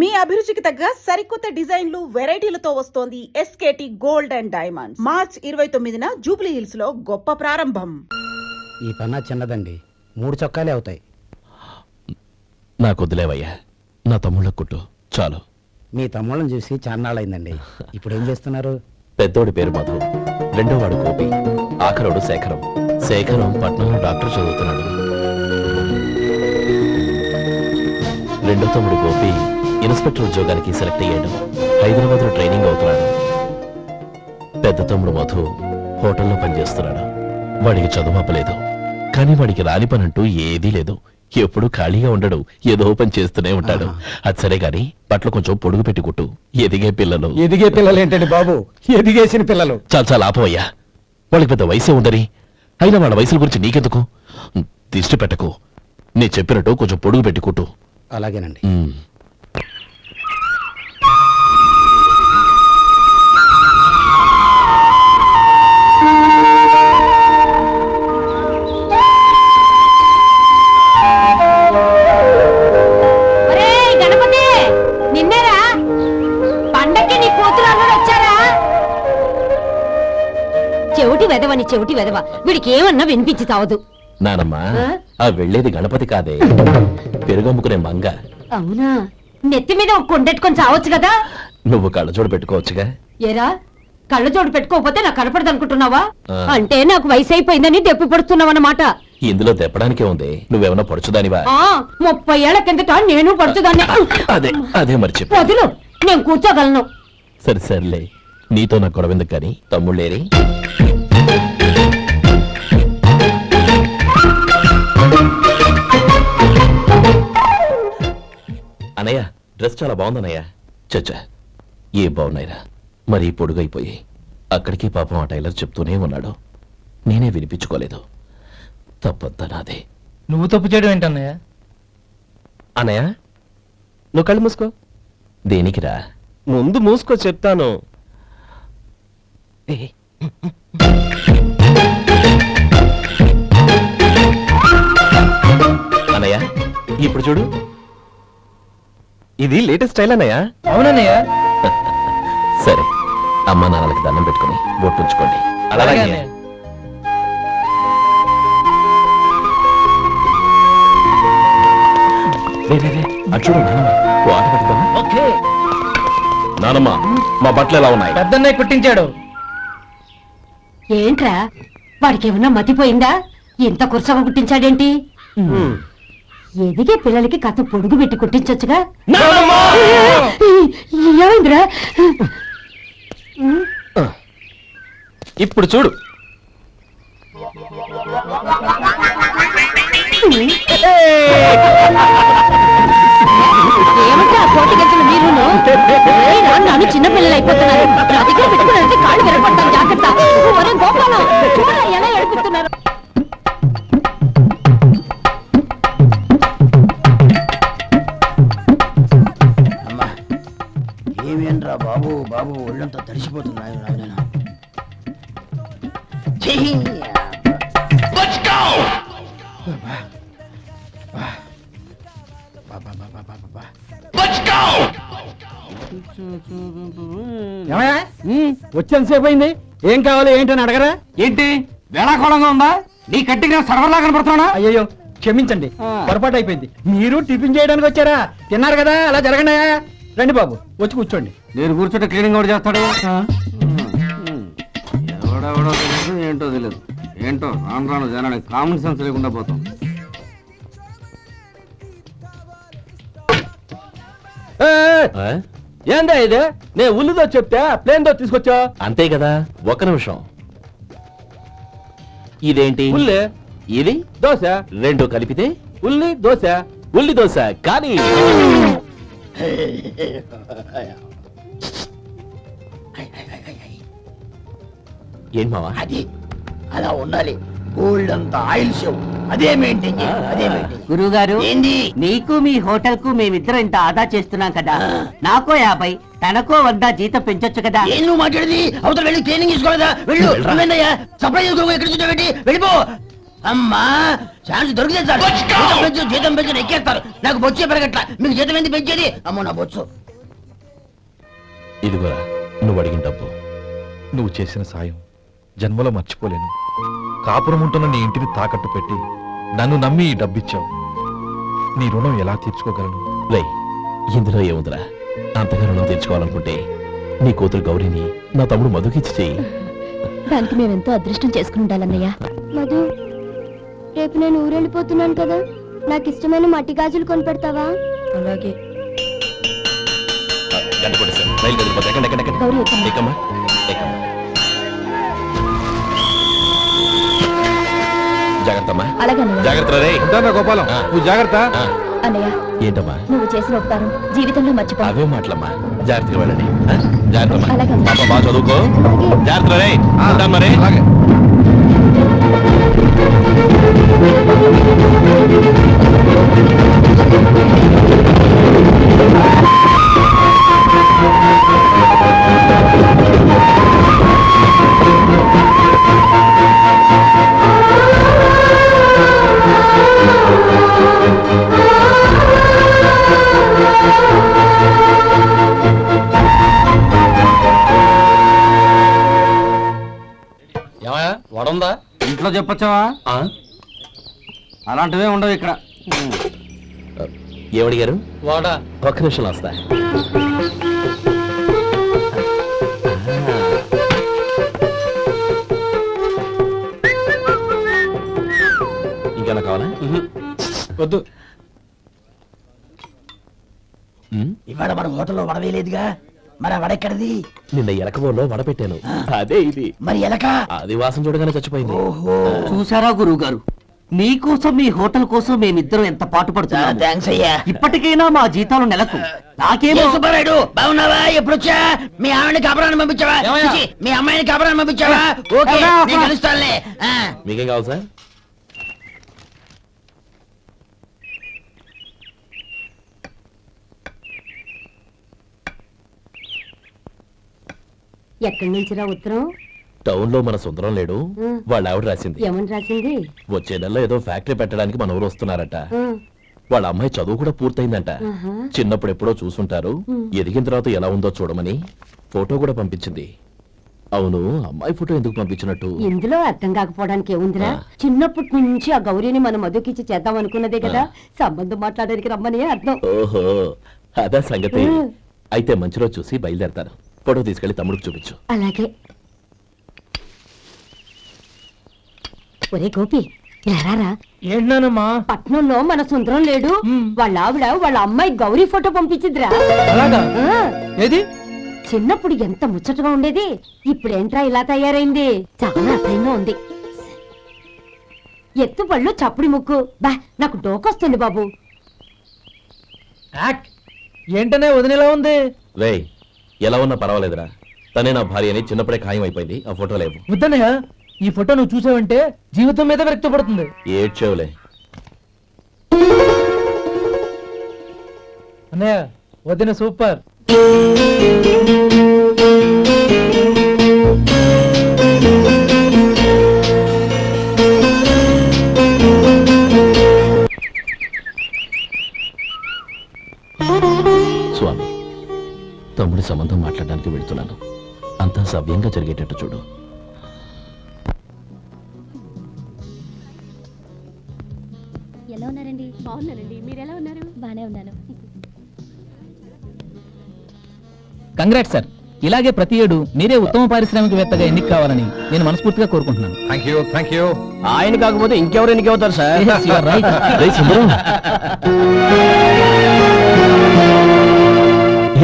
మీ అభిరుచికి తగ్గ సరికొత్త డిజైన్లు వెరైటీలతో వస్తోంది SKT gold and diamonds. March 29న జూబ్లీ హిల్స్ లో గొప్ప ప్రారంభం. ఈ పన్నా చిన్నదండి, 3 చొక్కాలే అవుతాయి. నాకు వదిలేవయ్యా, నా తమ్ముళ్ళ కుట్టు చాలు. మీ తమ్ముళ్ళని చూసి చాన్నాళ్ళైందండి. ఇప్పుడు ఏం చేస్తున్నారు? పెద్దోడి పేరు మధు, రెండోవాడు గోపి, ఆఖరోడు శేఖరం. శేఖరం పట్నంలో డాక్టర్ చదువుతున్నాడు. రెండో తమ్ముడు గోపి ఇన్స్పెక్టర్ ఉద్యోగానికి సెలెక్ట్ అయ్యాడు. హైదరాబాద్ లో ట్రైనింగ్ అవుతున్నాడు. పెద్ద తమ్ముడు మధు హోటల్లో పనిచేస్తున్నాడు. వాడికి చదువు అప్పలేదు, కానీ వాడికి రాని పని అంటూ ఏదీ లేదు. ఎప్పుడు ఖాళీగా ఉండడు, ఏదో పని చేస్తూనే ఉంటాడు. అది సరే గాని బట్టలు కొంచెం పొడుగు పెట్టి కుట్టు. ఎదిగే పిల్లలు. ఎదిగే పిల్లలు ఏంటండి బాబు, ఎదిగేసిన పిల్లలు. చాలా చాలా ఆపవయ్యా, వాళ్ళకి పెద్ద వయసే ఉండని. అయినా వాళ్ళ వయసుల గురించి నీకెందుకు? దిష్టి పెట్టకు. నేను చెప్పినట్టు కొంచెం పొడుగు పెట్టి కుట్టు. అలాగేనండి. చెవిటి వెదవ వీడికి ఏమన్నా వినిపించి తావదు. నానమ్మా, ఆ వెళ్ళేది గణపతి కాదే, పెరుగమ్ముకునే మంగ. అవునా? నెత్తి మీద ఒక కొండెట్టుకొని చావచ్చు కదా. నువ్వు కళ్ళజోడు పెట్టుకోవచ్చుగా. ఏరా, కళ్ళజోడు పెట్టుకోకపోతే నాకు కనపడదు అనుకుంటున్నావా? అంటే నాకు వయసు అయిపోయిందని దెప్పి పడుతున్నావన్నమాట. ఇందులో తెప్పడానికే ఉంది. నువ్వేమన్నా పడుచుదానివా? 30 ఏళ్ల కిందట నేను పడుచుదాన్ని. అదే మర్చి వదులు, నేను కూర్చోగలను. సరే సర్లే, నీతో నాకు గొడవ ఎందుకు కానీ. తమ్ముళ్ళేరి? అనయ్య, డ్రెస్ చాలా బాగుందన్నయ్య. చచ్చా, ఏ బాగున్నాయిరా, మరీ పొడుగైపోయి. అక్కడికి పాపం ఆ టైలర్ చెప్తూనే ఉన్నాడు, నేనే వినిపించుకోలేదు. తప్పంతా నాదే. నువ్వు తప్పు చేయడం ఏంటన్నయ్య? అనయ్య, నువ్వు కళ్ళు మూసుకో. దేనికిరా? ముందు మూసుకో చెప్తాను. అనయ్య, ఇప్పుడు చూడు, ఇది లేటెస్ట్ స్టైల్ అన్నయ్య. అవునన్నయ్య. సరే, అమ్మా నాన్నలకి దండం పెట్టుకుని బొట్టుంచుకోండి. అలాగే. చూడు నానమ్మ, ఆట పెట్టుకోమా? ఓకే నానమ్మ, మా బట్టలు ఎలా ఉన్నాయి? పెద్దన్నయ్య కుట్టించాడు. ఏంట్రా, వాడికి ఏమన్నా మతిపోయిందా? ఇంత కుర్చగా కుట్టించాడేంటి? ఎదిగే పిల్లలకి కథ పొడుగు పెట్టి కుట్టించొచ్చుగా. ఏమైందిరా? ఇప్పుడు చూడు. ఏమంటే ఆ కోటి గంటలు మీరును నన్ను చిన్న పిల్లలు అయిపోతున్నారు. నా దగ్గర పెట్టుకున్నారంటే కాళ్ళు విరగొడతాను, జాగ్రత్త. ఒరే గోపాలం, చూడరా ఎలా ఏడిపిస్తున్నారు. ఏమేంట్రా బాబు, బాబు ఒళ్ళంతా తడిసిపోతున్నాయి. వచ్చేంతసేపు అయింది, ఏం కావాలి ఏంటని అడగరా? ఏంటి వేళాకోళంగా ఉందా? నీ కట్టిగా సర్వర్లా కనపడుతున్నా? అయ్యో క్షమించండి, పొరపాటు అయిపోయింది. మీరు టిఫిన్ చేయడానికి వచ్చారా? తిన్నారు కదా, అలా జరగండి. రండి బాబు, వచ్చి కూర్చోండి. నేను కూర్చుంటే క్లీనింగ్ కూడా చేస్తాడు. ఎవడెవడో తెలియదు, ఏంటో తెలియదు. ఏంటో రాను రాను జనానికి కామన్ సెన్స్ లేకుండా పోతాం. ఏందా ఇదే? నేను ఉల్లిదో చెప్తే ప్లేన్ దో తీసుకొచ్చా. అంతే కదా. ఒక నిమిషం. ఇదేంటి? ఉల్లి. ఇది దోశ. రెండు కలిపితే ఉల్లి దోశ. ఉల్లి దోశ. కానీ ఏం మావా? అది అలా ఉండాలి. గోల్డ్ అంత ఆయిల్ షో అదే మెయింటైన్ చేయాలి. అదే మెయింటైన్. గురువుగారు, ఏంది? నీకు మీ హోటల్ కు మేమిద్దరం ఇంత ఆదా చేస్తున్నాం కదా, నాకో 50 తనకో 100 జీతం పెంచొచ్చు కదా. ఏం నువ్వు మాట్లాడేది? అవతల వెళ్ళి ట్రైనింగ్ తీసుకోలేదా? వెళ్ళు. నువ్వేందయ్యా సప్లై చేసుకో, ఎక్కడ చూసావు? వెళ్ళిపో. అమ్మా ఛాన్స్ దొరికితే చాలు. జీతం పెంచు ఎక్కేస్తారు. నాకు బొచ్చే పెరగట్ల. మీకు జీతం ఎందుకు పెంచేది? అమ్మో నా బొచ్చు. ఇదిగోరా నువ్వు అడిగిన డబ్బు. నువ్వు చేసిన సాయం జన్మలో మర్చిపోలేను. కాపురం ఉంటున్న నీ ఇంటిని తాకట్టు పెట్టి నన్ను నమ్మి ఈ డబ్బిచ్చావు. నీ రుణం ఎలా తీర్చుకోగలను? రేయ్ ఇందులో ఏముందిరా? అంతగా రుణం తీర్చుకోవాలనుకుంటే నీ కూతురు గౌరీని నా తమ్ముడు మధుకిచ్చి చెయ్యి. దానికి మేమెంతో అదృష్టం చేసుకుని ఉండాలన్నయ్య. మధు, రేపు నేను ఊరెళ్ళిపోతున్నాను కదా, నాకు ఇష్టమైన మట్టి గాజులు కొని పెడతావా? అలాగే. గంట కొట్టేశాను. రైలు కదిలిపోతే ఎక్కండి, ఎక్కండి, ఎక్కండి. గౌరీ ఎక్కమ్మా. ఎక్కమ్మా, ఎక్కమ్మా. జాగ్రత్తమ్మా. అలాగే అన్నయ్య. జాగ్రత్త రే. ఉంటానా గోపాలం? ఆ. నువ్వు జాగ్రత్త. ఆ, అన్నయ్య, ఏంటమ్మా నువ్వు చేసిన ఉపకారం జీవితంలో మర్చిపో. అవే మాటలమ్మా. జాగ్రత్తగా వెళ్ళండి. ఆ, జాగ్రత్తమ్మా. అలాగే. పాప బాగా చదువుకో. జాగ్రత్త రే. ఆ, ఉంటాను మరి. అలాగే. ఏమయ్యా వడుందా? ఇంట్లో చెప్పొచ్చావా? అలాంటివే ఉండవు ఇక్కడ. ఏమడిగారు? వాడా ఒక్క నిమిషం వస్తా. ఇంకేనా కావాలా? వద్దు. ఇవాళ మన హోటల్లో వడవేయలేదుగా, మరి ఆ వడెక్కడిది? నిన్న ఎలకబోలో వడపెట్టాను. అదే ఇది. మరి ఎలక? అది వాసన చూడగానే చచ్చిపోయింది. చూసారా గురువు గారు, మీకోసం మీ హోటల్ కోసం మేమిద్దరం ఎంత పాటు పడుతున్నాం. థ్యాంక్స్ అయ్యా. ఇప్పటికైనా మా జీతాలు నెలకు నాకేమో. సుబ్బారాయుడు బాగున్నావా? ఎప్పుడొచ్చా? మీ ఆవిడని కబరాన్ని పంపించావా? చిచి, మీ అమ్మాయిని కబరాన్ని పంపించావా? ఓకే, నేను కలుస్తానులే. మీకేం కావాలి సార్? ఎక్కడి నుంచిరా ఉత్తరం? టౌన్ లో మన సుందరం లేడు, వాళ్ళ ఆవిడ రాసింది. ఏమని రాసింది? వచ్చే నెలలో ఏదో ఫ్యాక్టరీ పెట్టడానికి మన ఊరు వస్తున్నారట. వాళ్ళ అమ్మాయి చదువు కూడా పూర్తయిందంట. చిన్నప్పుడు ఎప్పుడో చూసుంటారు, ఎదిగిన తర్వాత ఎలా ఉందో చూడమని ఫోటో కూడా పంపించింది. అవును, అమ్మాయి ఫోటో ఎందుకు పంపించినట్టు? ఇందులో అర్థం కాకపోవడానికి ఏముందిరా? చిన్నప్పటి నుంచి ఆ గౌరీని మనం మధుకిచ్చి చేద్దాం అనుకున్నదే కదా, సంబంధం మాట్లాడడానికి రమ్మని అర్థం. ఓహో, అదా సంగతి. అయితే మంచి రోజు చూసి బయలుదేరతాను. ఫోటో తీసుకెళ్లి తమ్ముడికి చూపించు. అలాగే. ఒరే గోపి, ఎలారా? ఏంటన్నానమ్మా? పట్నంలో మన సుందరం లేడు, వాళ్ళ ఆవిడ వాళ్ళ అమ్మాయి గౌరీ ఫోటో పంపించిద్రా. అలాగా? ఏది? చిన్నప్పుడు ఎంత ముచ్చటగా ఉండేది, ఇప్పుడేంట్రా ఇలా తయారైంది? చాలా అసహ్యంగా ఉంది. ఎత్తు పళ్ళు చప్పుడి ముక్కు, బా నాకు డోకొస్తుంది బాబు. యాక్ ఏంటనే వదినేలా ఉంది? రే, ఎలా ఉన్నా పర్వాలేదురా. తనే నా భార్య అని చిన్నప్పుడే ఖాయం అయిపోయింది. ఆ ఫోటో లేవు. వద్దన్నయ్య, ఈ ఫోటో నువ్వు చూసావంటే జీవితం మీద వ్యక్తపడుతుంది. ఏడ్చేవులే. అన్నయ్య, వదిన సూపర్. స్వామి, తమ్ముడి సంబంధం మాట్లాడడానికి వెళ్తున్నాను. అంతా సవ్యంగా జరిగేటట్టు చూడు. ఎలా ఉన్నారండి? బాగున్నానండి, మీరెలా ఉన్నారు? బానే ఉన్నాను. Congrats sir. ఇలాగే ప్రతి ఏడు మీరే ఉత్తమ పారిశ్రామికవేత్తగా ఎన్నిక కావాలని నేను మనస్ఫూర్తిగా కోరుకుంటున్నాను. Thank you, thank you. ఆయన కాకపోతే ఇంకెవరు ఎన్నికవుతారు sir? Yes, you are right. రేయ్ సుందరం,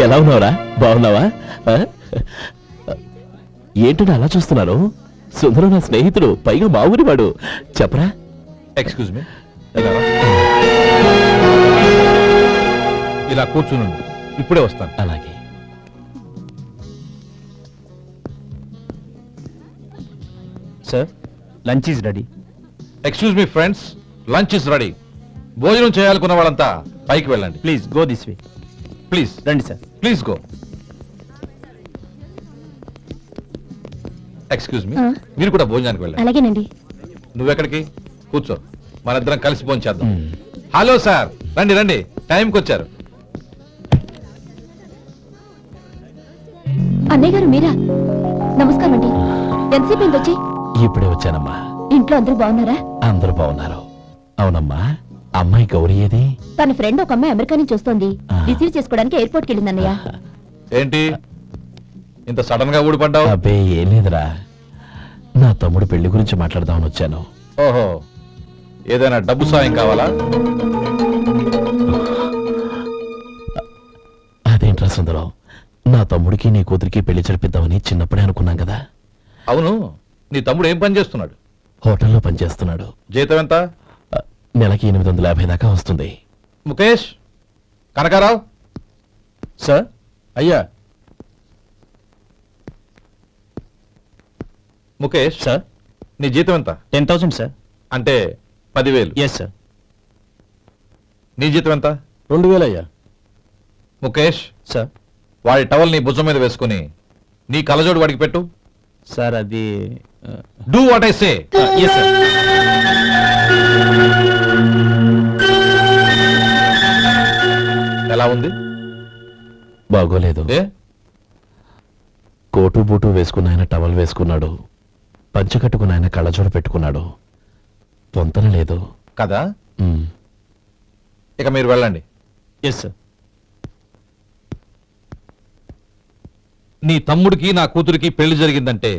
ఎలా ఉన్నావురా? బాగున్నావా? ఆ? ఏంటంటే అలా చూస్తున్నారు? సుందరం నా స్నేహితుడు, పైగా మా ఊరి వాడు. చెప్పరా? Excuse me. ఇలా కూర్చున్నాను, ఇప్పుడే వస్తాను. అలాగే. Sir, lunch is ready. Excuse me friends, lunch is ready. భోజనం చేయాలనుకున్న వాళ్ళంతా పైకి వెళ్ళండి. Please go this way. Please రండి sir. Please go. Excuse me, మీరు కూడా భోజనానికి వెళ్ళండి. అలాగేనండి. నువ్వెక్కడికి? కూర్చో, మనిద్దరం కలిసి పోంచేద్దాం. హలో సార్, రండి రండి, టైంకి వచ్చారు. అన్నయ్య గారు మీరా? నమస్కారం అండి. ఎంతసేపు అయింది వచ్చి? ఇప్పుడే వచ్చానమ్మా. ఇంట్లో అందరూ బాగున్నారా? అందరూ బాగున్నారు. అవునమ్మా, అమ్మాయి గౌరీ ఏది? తన ఫ్రెండ్ ఒక అమ్మాయి అమెరికా నుంచి వస్తోంది. ఆ. రిసీవ్ చేసుకోవడానికి ఎయిర్పోర్ట్కి వెళ్ళింది అన్నయ్య. ఏంటి ఇంత సడన్ గా ఊడిపడ్డావు? అబ్బే ఏం లేదురా, నా తమ్ముడు పెళ్లి గురించి మాట్లాడదామని వచ్చాను. ఓహో, ఏదైనా డబ్బు సాయం కావాలా? అదేంట్రా సుందరం, నా తమ్ముడికి నీ కూతురికి పెళ్లి జరిపిద్దామని చిన్నప్పుడే అనుకున్నాం కదా. అవును, నీ తమ్ముడు ఏం పని చేస్తున్నాడు? హోటల్లో పనిచేస్తున్నాడు. జీతం ఎంత? నెలకి 850 దాకా వస్తుంది. ముఖేష్, కనకారావు. సార్. అయ్యా ముఖేష్, సార్. నీ జీతం ఎంత? 10,000 సార్. అంటే 10,000. Yes sir. నీ జీతం ఎంత? 2,000 అయ్యా. ముఖేష్, సార్. వాడి టవల్ నీ భుజం మీద వేసుకుని నీ కలజోడు వాడికి పెట్టు. సార్ అది do what I say. Yes sir. ఎలా ఉంది? బాగోలేదు. ఏ? కోటు బూటు వేసుకున్న ఆయన టవల్ వేసుకున్నాడు, పంచె కట్టుకున్న ఆయన కళ్ళజోడు పెట్టుకున్నాడు. పొంతన లేదు కదా? ఉమ్. ఇక మీరు వెళ్ళండి. Yes sir. నీ తమ్ముడికి నా కూతురికి పెళ్లి జరిగిందంటే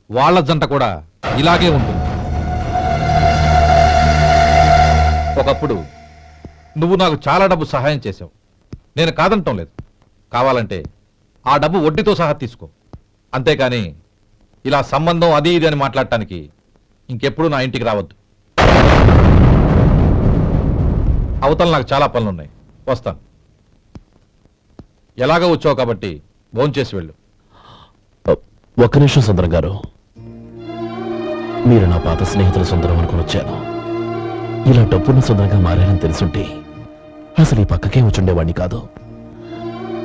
వాళ్ళ జంట కూడా ఇలాగే ఉంటుంది. ఒకప్పుడు నువ్వు నాకు చాలా డబ్బు సహాయం చేశావు, నేను కాదంటం లేదు. కావాలంటే ఆ డబ్బు వడ్డీతో సహా తీసుకో. అంతేకాని ఇలా సంబంధం అది ఇది అని మాట్లాడటానికి ఇంకెప్పుడు నా ఇంటికి రావద్దు. అవతల నాకు చాలా పనులున్నాయి, వస్తాను. ఎలాగో వచ్చావు కాబట్టి భోంచేసి వెళ్ళు. ఒక్క నిమిషం సుందరం గారు, మీరు నా పాత స్నేహితుల సుందరం అనుకుని వచ్చాను. ఇలా డబ్బున్న సుందరంగా మారారని తెలుసుంటే అసలు ఈ పక్కకే వచ్చుండేవాడిని కాదు.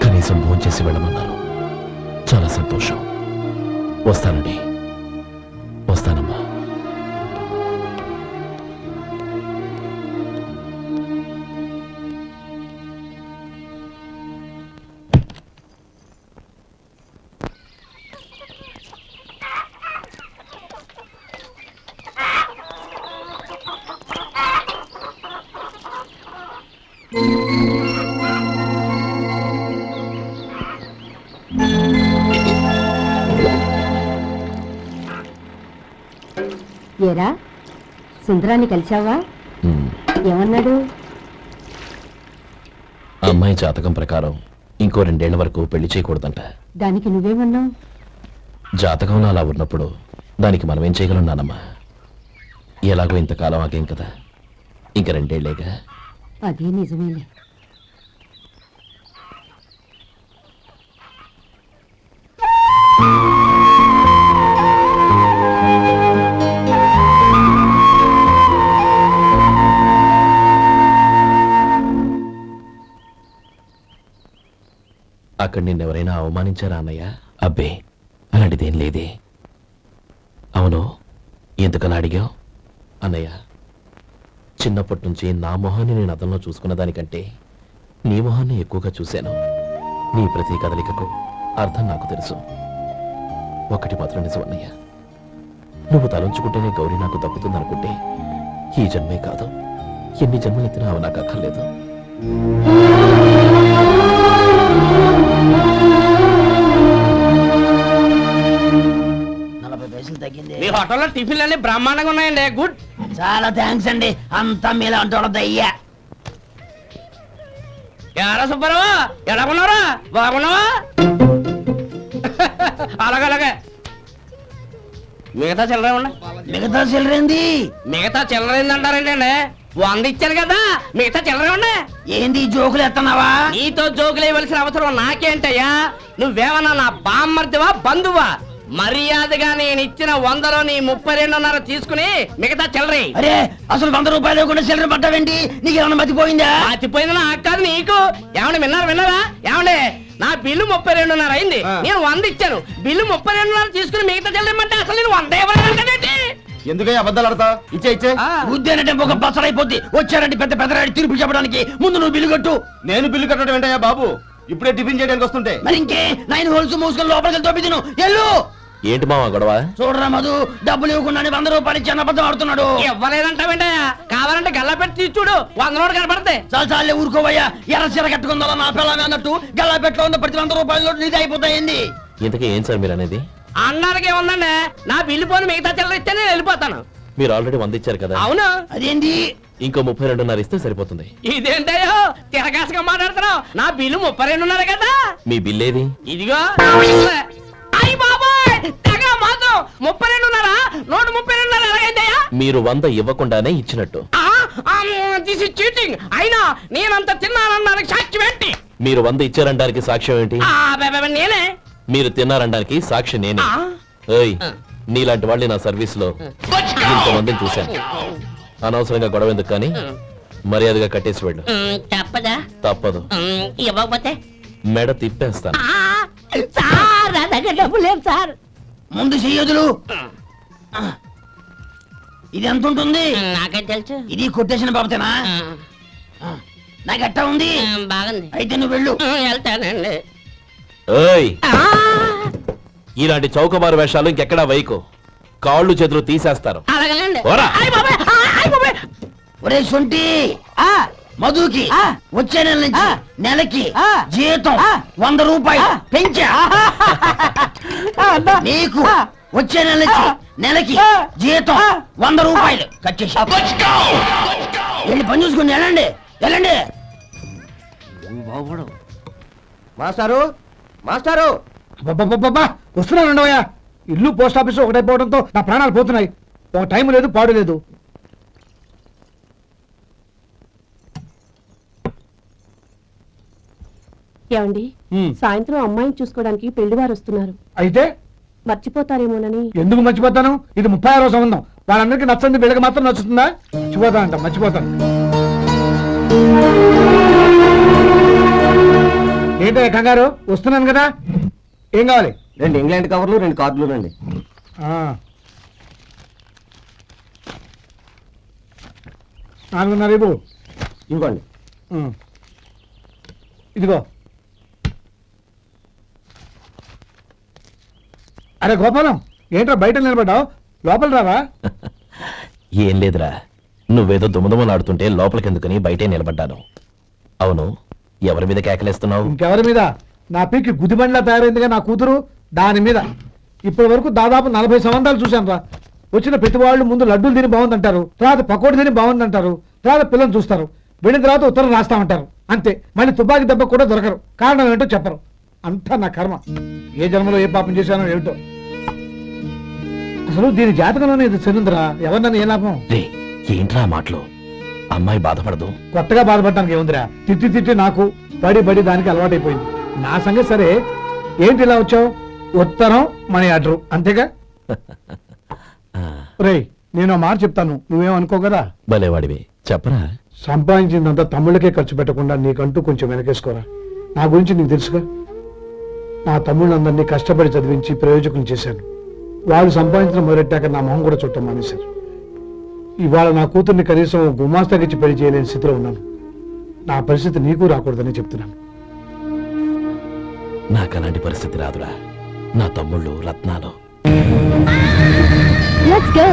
కనీసం భోంచేసి వెళ్ళమన్నారు, చాలా సంతోషం. వస్తానండి. వస్తానమ్మా. ఏరా, సుందరాన్ని కలిశావా? ఉమ్. ఏమన్నాడు? అమ్మాయి జాతకం ప్రకారం ఇంకో 2 ఏళ్ల వరకు పెళ్లి చేయకూడదంట. దానికి నువ్వేమన్నావు? జాతకంలో అలా ఉన్నప్పుడు దానికి మనం ఏం చేయగలం నానమ్మా? ఎలాగో ఇంతకాలం ఆగేం కదా, ఇంక 2 ఏళ్లేగా. అదే నిజమేలే. అక్కడ నిన్నెవరైనా అవమానించారా అన్నయ్య? అబ్బే, అలాంటిదేం లేదే. అవును, ఎందుకలా అడిగావు? అన్నయ్య, చిన్నప్పటి నుంచి నా మొహాన్ని నేను అద్దంలో చూసుకున్న దానికంటే నీ మొహాన్ని ఎక్కువగా చూశాను. నీ ప్రతి కదలికకు అర్థం నాకు తెలుసు. ఒకటి మాత్రం నిజం అన్నయ్య, నువ్వు తలంచుకుంటేనే గౌరీ నాకు దక్కుతుందనుకుంటే ఈ జన్మే కాదు, ఎన్ని జన్మలెత్తినా అవి నాకు అక్కర్లేదు. మీ హోటల్లో టిఫిన్లు అన్ని బ్రహ్మాండంగా ఉన్నాయండి. గుడ్, చాలా థ్యాంక్స్ అండి. అంతా మీలా అంటోడదయ్యా. ఎలా సుబ్బారావు, ఎలా ఉన్నారా? బాగున్నావా? అలాగే మిగతా చిల్లర ఉన్నా. మిగతా చిల్లరేంది? మిగతా చిల్లరేంది అంటారండి అండి? 100 ఇచ్చాను కదా, మిగతా చిల్లరే ఉన్నా. ఏంది జోకులు ఎత్తన్నావా? నీతో జోకులు వేయవలసిన అవసరం నాకేంటయ్యా? నువ్వేమన్నా నా బామ్మర్దివా, బంధువా? మర్యాదగా నేను ఇచ్చిన 100లో నీ 32.5 తీసుకుని మిగతా చిల్లరే. అరే, అసలు 100 రూపాయలు లేకుండా చిల్లర పట్టావేంటి? నీకేమన్నా మతిపోయిందా? మతిపోయింది నాకు కాదు, నీకు. ఏమండి విన్నారా? ఏమండి, నా బిల్లు 32.5 అయింది, నేను 100 ఇచ్చాను. బిల్లు 32.5 తీసుకుని మిగతా చిల్లరమంటే అసలు నేను 100 ఇవ్వాలంటే ఎందుకయ్యా అబద్ధాలు ఆడతా? ఇచ్చే ఉద్యానంటే ఒక బసరైపోద్ది. వచ్చారంటే పెద్ద పెద్దరాడి తీర్పు చెప్పడానికి ముందు నువ్వు బిల్లు కట్టు. నేను బిల్లు కట్టడం ఏంటయ్యా బాబు? ఇప్పుడే టిఫిన్ చేయడానికి వస్తుంటే. మరి ఇంకే 9 హోల్స్ మూసుకొని లోపలికి తోపి తిను. ఎల్లు ఏంటి మావా గొడవ? చూడరా మధు, డబ్బులు ఇవ్వకుండానే 100 రూపాయలు ఇచ్చి అబద్ధం ఆడుతున్నాడు. ఇవ్వలేదంటావేంటయ్యా? కావాలంటే గల్లా పెట్టి తీసి చూడు, 100 నోటు కనపడతాయి. చాలే ఊరుకోవయ్యా. ఎర్ర చీర కట్టుకుందా నా పిల్లమే అన్నట్టు గల్లా పెట్టులో ఉన్న ప్రతి 100 రూపాయలు నీది అయిపోతాయింది. ఇంతకీ ఏం సార్ మీరు అనేది? అన్నారకి ఏముందండి, నా బిల్లు పోను మిగతా చిల్లర ఇస్తే నేను వెళ్ళిపోతాను. మీరు ఆల్రెడీ 100 ఇచ్చారు కదా. అవును. అదేంటి ఇంకో 32.5 ఇస్తే సరిపోతుంది. ఇదేంటయ్యో తిరగాసుగా మాట్లాడుతున్నావు? నా బిల్లు 32.5 కదా. మీ బిల్ ఏది? ఇదిగో. అయ్య బాబాయ్, తెగ మాత్రం 32.5 నోటు 32.5 ఎలాగైందయ్యా? మీరు 100 ఇవ్వకుండానే ఇచ్చినట్టు. This is cheating. అయినా నేనంత తిన్నానన్నానికి సాక్ష్యం ఏంటి? మీరు 100 ఇచ్చారనడానికి సాక్ష్యం ఏంటి? నేనే. మీరు తిన్నారనడానికి సాక్షి నేనే. ఏయ్, నీలాంటి వాళ్ళని నా సర్వీస్ లో ఇంతమందిని చూశాను. అనవసరంగా గొడవ ఎందుకు కానీ మర్యాదగా కట్టేసి వెళ్ళు. తప్పదా? తప్పదు. ఇవ్వకపోతే మెడ తిప్పేస్తాను. సార్ నా దగ్గర డబ్బు లేదు సార్. ముందు చెయ్యదులు. ఇది ఎంత ఉంటుంది? నాకేం తెలుసు. ఇది కొట్టేసిన బాబతేనా? నాకు ఎట్టా ఉంది? బాగుంది. అయితే నువ్వు వెళ్ళు. వెళ్తానండి. ఏయ్, ఇలాంటి చౌకబారు వేషాలు ఇంకెక్కడా వైకు. కాళ్ళు చేతులు తీసేస్తారు. అలాగేనండి. ఓరా. ఒరే సొంటి, మధుకి వచ్చే నెల నుంచి నెలకి జీతం 100 రూపాయలు పెంచా. నీకు వచ్చే నెల నుంచి నెలకి జీతం 100 రూపాయలు కట్ చేసి వెళ్ళి పని చూసుకుని వెళ్ళండి వెళ్ళండి. మాస్టారు, మాస్టారు, వస్తున్నాను ఉండవయ్యా. ఇల్లు పోస్ట్ ఆఫీస్ ఒకటైపోవడంతో నా ప్రాణాలు పోతున్నాయి. ఒక టైం లేదు, పాడు లేదు. ఏమండి, సాయంత్రం అమ్మాయిని చూసుకోవడానికి పెళ్లివారు వస్తున్నారు. అయితే మర్చిపోతారేమోనని. ఎందుకు మర్చిపోతాను? ఇది 36వ సంబంధం. వాళ్ళందరికీ నచ్చంది వీళ్ళకి మాత్రం నచ్చుతుందా? మర్చిపోతానంట, మర్చిపోతాను. ఏంటో కంగారు? వస్తున్నాను కదా. ఏం కావాలి? 2 ఇంగ్లాండ్ కవర్లు, 2 కార్డులు రండి. 4.5 ఇవ్వు. ఇవ్వండి. ఇదిగో. అరే గోపాలం, ఏంట్రా బయట నిలబడ్డావు? లోపల రావా? ఏం లేదురా, నువ్వేదో దుమదుమలాడుతుంటే లోపలికెందుకని బయటే నిలబడ్డాను. అవును, ఎవరి మీద కేకలేస్తున్నావు? ఇంకెవరి మీద? నా పీకి గుదిబండ్లా తయారైందిగా నా కూతురు, దాని మీద. ఇప్పటి వరకు దాదాపు 40 సంవత్సరాలు చూశాను రా. వచ్చిన ప్రతి వాళ్ళు ముందు లడ్డూలు తిని బాగుందంటారు, తర్వాత పకోడి తిని బాగుందంటారు, తర్వాత పిల్లలు చూస్తారు, వెళ్ళిన తర్వాత ఉత్తరం రాస్తామంటారు. అంతే. మళ్ళీ తుపాకీ దెబ్బ కూడా దొరకరు. కారణం ఏంటో చెప్పరు. అంతా నా కర్మ. ఏ జన్మలో ఏ పాపం చేశానో ఏమిటో. అసలు దీని జాతకంలోనే ఇది చెందుందిరా. ఎవరినన్నా ఏ లాభం? రే, ఏంట్రా మాటలు? అమ్మాయి బాధపడదు. కొత్తగా బాధపడటానికి ఏముందిరా? తిట్టి తిట్టి నాకు బడి బడి దానికి అలవాటైపోయింది. నా సంగతి సరే, ఏంటి ఇలా వచ్చావు? ఉత్తరం మనీ ఆర్డర్ అంతేగా? రేయ్, నేను మాట చెప్తాను, నువ్వేమనుకో కదా. భలేవాడివి, చెప్పరా. సంపాదించిందంతా తమ్ముళ్ళకే ఖర్చు పెట్టకుండా నీకంటూ కొంచెం వెనకేసుకోరా. నా గురించి నీకు తెలుసుగా. నా తమ్ముళ్ళందరినీ కష్టపడి చదివించి ప్రయోజకులు చేశాను. వాళ్ళు సంపాదించిన మొదలెట్టాక నా మొహం కూడా చుట్టం మానేశారు. ఇవాళ నా కూతుర్ని కనీసం గుమాస్తాకిచ్చి పెళ్లి చేయలేని స్థితిలో ఉన్నాను. నా పరిస్థితి నీకు రాకూడదని చెప్తున్నాను. నాకు అలాంటి పరిస్థితి రాదురా. నా తమ్ముళ్ళు రత్నాలు. Let's go.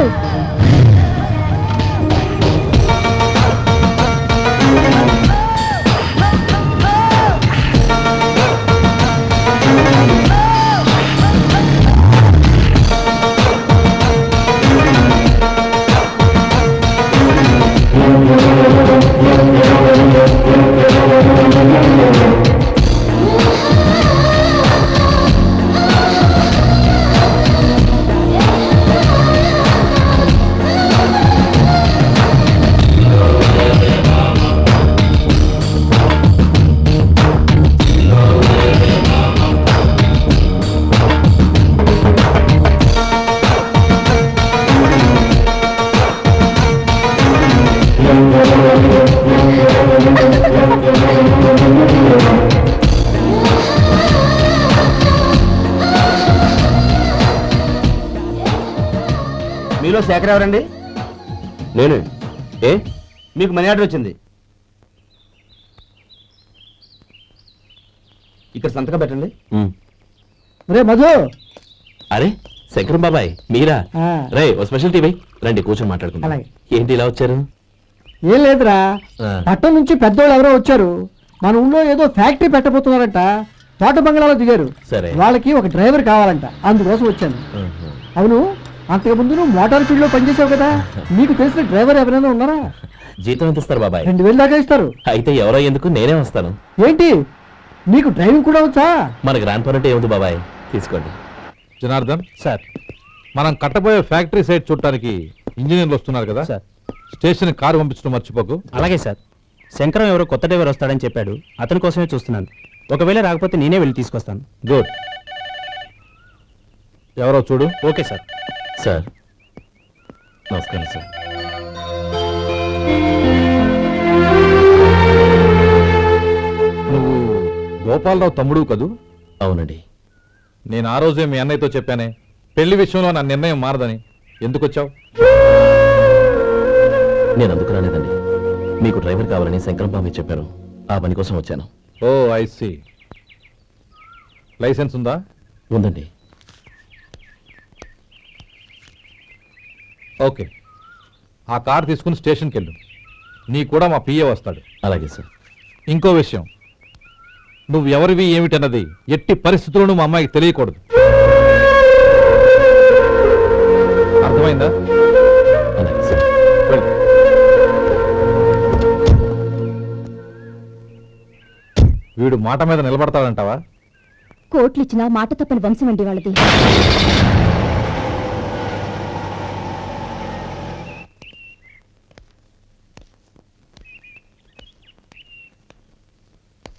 మీలో శేఖర్ ఎవరండి? నేను. ఏ మీకు మనీ ఆర్డర్ వచ్చింది. ఇక్కడ సంతకం పెట్టండి. రే మధు, అరే శంకరం బాబాయ్ మీరా? ఆ. రే ఓ స్పెషల్ టీవీ రండి కూర్చొని మాట్లాడుకుందాం. అలాగే. ఏంటి ఇలా వచ్చారు? ఏం లేదురా, ఆ. పట్టణం నుంచి పెద్దోళ్ళు ఎవరో వచ్చారు. మన ఊళ్ళో ఏదో ఫ్యాక్టరీ పెట్టబోతున్నారంట. తోట బంగ్లాలో దిగారు. సరే. వాళ్ళకి ఒక డ్రైవర్ కావాలంట, అందుకోసం వచ్చాను. ఆహా. అవును, అంతకు ముందు నువ్వు మోటార్ ఫీల్డ్ లో పనిచేసావు కదా, నీకు తెలిసిన డ్రైవర్ ఎవరైనా ఉన్నారా? జీతం ఎంత ఇస్తారు బాబాయ్? 2000 దాకా ఇస్తారు. అయితే ఎవరో ఎందుకు, నేనే వస్తాను. ఏంటి, నీకు డ్రైవింగ్ కూడా వచ్చా? మన గ్రాండ్ పరంటే ఏముంది బాబాయ్, తీసుకోండి. జనార్దన్ సార్, మనం కట్టబోయే ఫ్యాక్టరీ సైట్ చూడటానికి ఇంజనీర్లు వస్తున్నారు కదా సార్. స్టేషన్ కారు పంపించడం మర్చిపోకు. అలాగే సార్. శంకరం ఎవరో కొత్త డ్రైవర్ వస్తాడని చెప్పాడు, అతని కోసమే చూస్తున్నాను. ఒకవేళ రాకపోతే నేనే వెళ్ళి తీసుకొస్తాను. గుడ్. ఎవరో చూడు. Okay sir. సార్ నమస్కారం సార్. నువ్వు గోపాలరావు తమ్ముడు కదూ? అవునండి. నేను ఆ రోజే మీ అన్నయ్యతో చెప్పానే, పెళ్లి విషయంలో నా నిర్ణయం మారదని. ఎందుకు వచ్చావు? నేను అందుకు రాలేదండి. మీకు డ్రైవర్ కావాలని శంకరం బాబాయ్ చెప్పారు, ఆ పని కోసం వచ్చాను. ఓ ఐ సీ. లైసెన్స్ ఉందా? ఉందండి. ఓకే, ఆ కార్ తీసుకుని స్టేషన్కి వెళ్ళు. నీ కూడా మా పిఏ వస్తాడు. అలాగే సార్. ఇంకో విషయం, నువ్వు ఎవరివి ఏమిటన్నది ఎట్టి పరిస్థితుల్లోనూ మా అమ్మాయికి తెలియకూడదు. అర్థమైందా? అలాగే సార్. వెళ్ళు. వీడు మాట మీద నిలబడతాడంటావా? కోట్లు ఇచ్చినా మాట తప్పని వంశం అండి వాళ్ళది.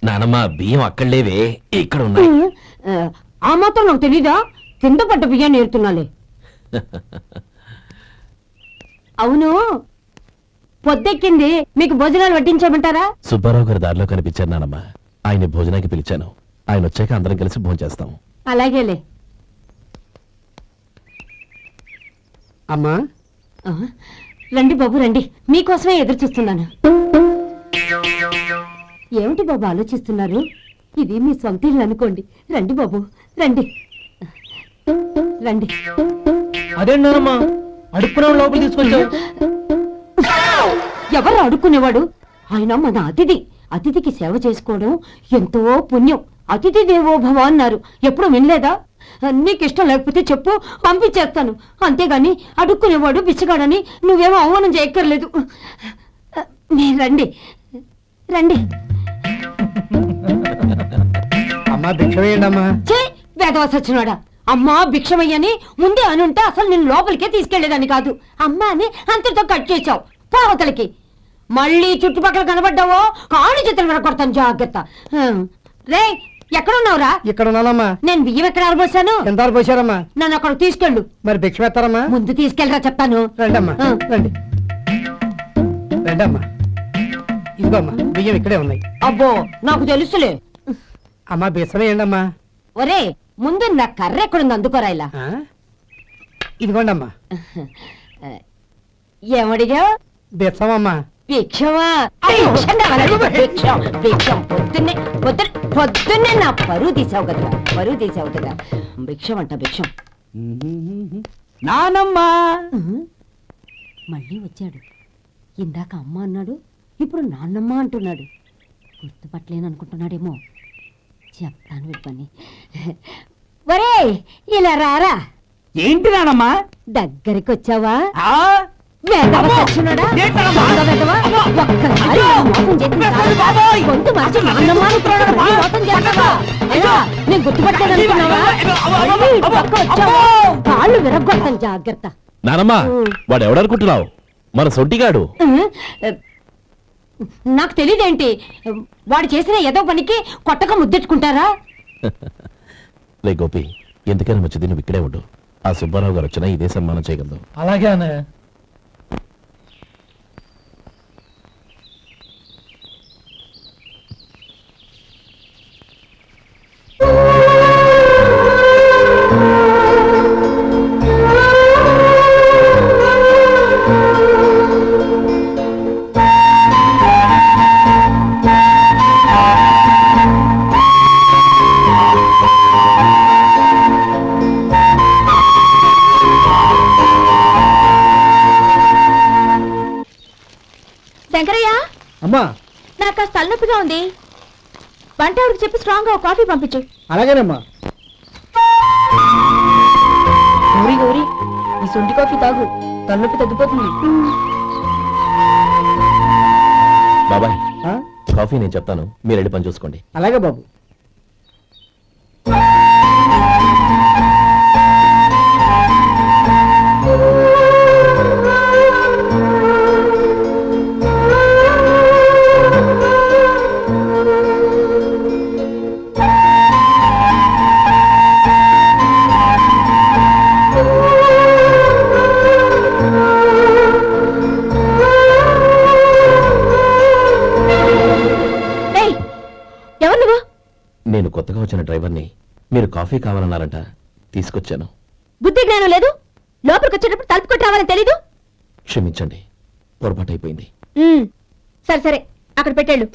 నానమ్మ బియ్యం అక్కడ లేవే, ఇక్కడ ఉన్నాయి. ఆ మాత్రం నాకు తెలీదా? కింద పడ్డ బియ్యాన్ని ఏరుతున్నాలే. అవును, పొద్దెక్కింది, మీకు భోజనాలు వడ్డించమంటారా? సుబ్బారావు గారి దారిలో కనిపించారు నానమ్మ. ఆయన భోజనానికి పిలిచాను. ఆయన వచ్చాక అందరం కలిసి భోజనం చేస్తాం. అలాగేలే. అమ్మా, ఆ, రండి బాబు రండి, మీకోసమే ఎదురు చూస్తున్నాను. ఏమిటి బాబు ఆలోచిస్తున్నారు? ఇది మీ సొంత ఇల్లు అనుకోండి. రండి బాబు రండి రండి. అదేంటమ్మా అడుక్కునే లోపల తీసుకొచ్చావు? ఎవరు అడుక్కునేవాడు? ఆయన మన అతిథి. అతిథికి సేవ చేసుకోవడం ఎంతో పుణ్యం. అతిథి దేవో భవ అన్నారు, ఎప్పుడు వినలేదా? నీకు ఇష్టం లేకపోతే చెప్పు, పంపించేస్తాను. అంతేగాని అడుక్కునేవాడు బిచ్చగాడని నువ్వేమో అవమానం చేయక్కర్లేదు. మీరు రండి రండి. అమ్మా భిక్ష వేయండి అమ్మా. చే వేదవ సచ్చినాడా, అమ్మా భిక్షమయ్యని ముందే అనుంటే అసలు నేను లోపలికే తీసుకెళ్లేదని కాదు. అమ్మా అని అంతటితో కట్ చేశావు. పావతలకి మళ్ళీ చుట్టుపక్కల కనబడ్డావో కాళ్ళు చేతులు వినకొడతాను, జాగ్రత్త. రే ఎక్కడున్నావురా? ఇక్కడ ఉన్నానమ్మా. నేను బియ్యం ఎక్కడ ఆరబోసాను? ఎంత పోసారమ్మా? నన్ను అక్కడ తీసుకెళ్ళు. మరి భిక్ష పెడతారమ్మా? ముందు తీసుకెళ్ళరా చెప్తాను. రండమ్మా, ఆ. రండి రండమ్మా. ఇదిగోమ్మా, బియ్యం ఇక్కడే ఉన్నాయి. అబ్బో నాకు తెలుసులే. అమ్మా బిసం వేయండి అమ్మా. ఒరే ముందు నా కర్ర ఎక్కడుంది, అందుకోరా ఇలా. ఇదిగోండి అమ్మా. ఏమడిగా? బిసమమ్మా. భిక్షమా? భిక్షం కావాలండి, భిక్షం భిక్షం. పొద్దున్నే నా పరువు తీసావు కదరా, పరువు తీసావు కదా. భిక్షం అంట భిక్షం. నానమ్మా. మళ్ళీ వచ్చాడు. ఇందాక అమ్మ అన్నాడు, ఇప్పుడు నాన్నమ్మ అంటున్నాడు. గుర్తుపట్టలేననుకుంటున్నాడేమో. చెప్తాను వీడి పని. ఒరే ఇలా రారా. ఏంటి నానమ్మా? దగ్గరికి వచ్చావా? వేదవ సచ్చినోడా? దొంగ వేదవ. ఒక్కసారి నన్ను మోసం చేసిన చాలు. గొంతు మార్చి నాన్నమ్మ అనుకున్నాడు, మళ్ళీ మోసం చేస్తావా? ఎలా? నేను గుర్తుపట్టలేదనుకున్నావా? మళ్ళీ ఇటు పక్క వచ్చావా? కాళ్ళు విరగ్గొడతాను, జాగ్రత్త. నానమ్మ వాడు ఎవడనుకుంటున్నావు? మన సొంటిగాడు. నాకు తెలియదేంటి, వాడు చేసిన ఏదో పనికి కొట్టక ముద్దెట్టుకుంటారా? లే గోపి, ఎందుకైనా మంచిది నువ్వు ఇక్కడే ఉండు. ఆ సుబ్బారావు గారు వచ్చినా ఇదే సన్మానం చేయగలదు. అలాగే అన్నయ్య. అమ్మా నాకు కాస్త తలనొప్పిగా ఉంది. వంట ఆవిడకి చెప్పి స్ట్రాంగ్ గా కాఫీ పంపించు. అలాగేనమ్మా. గౌరీ గౌరీ, ఈ సొంటి కాఫీ తాగు, తలనొప్పి తగ్గిపోతుంది. బాబాయ్ ఆ? కాఫీ నేను చెప్తాను, మీరు వెళ్ళి పని చూసుకోండి. అలాగే బాబు. ఏయ్, ఎవరు నువ్వు? నేను కొత్తగా వచ్చిన డ్రైవర్ని. మీరు కాఫీ కావాలన్నారంట, తీసుకొచ్చాను. బుద్ధి జ్ఞానం లేదు. లోపలికి వచ్చేటప్పుడు తలుపు కొట్టి రావాలని తెలీదు. క్షమించండి, పొరపాటు అయిపోయింది. సరే సరే, అక్కడ పెట్టేళ్ళు.